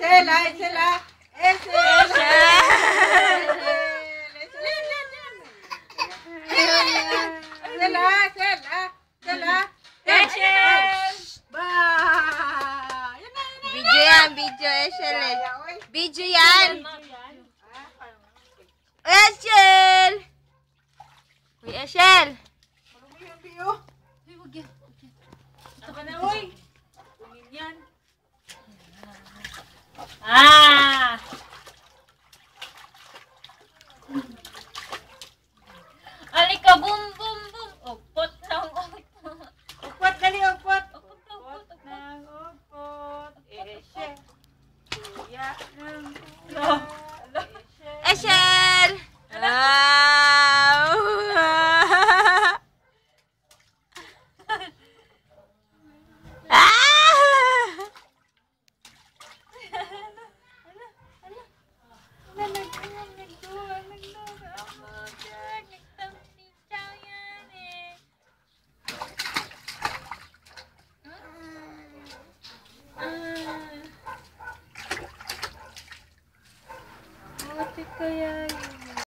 Echela. Video yan, video, Eshel. Video yan. Eshel! Uy, Eshel! Saka na, uy. Yan. Ah! Alika, boom, boom, boom. Upot lang, upot. Dali, upot. Upot ng upot. Eshe. Kuya ng kuya. Eshel! Wow! Kaya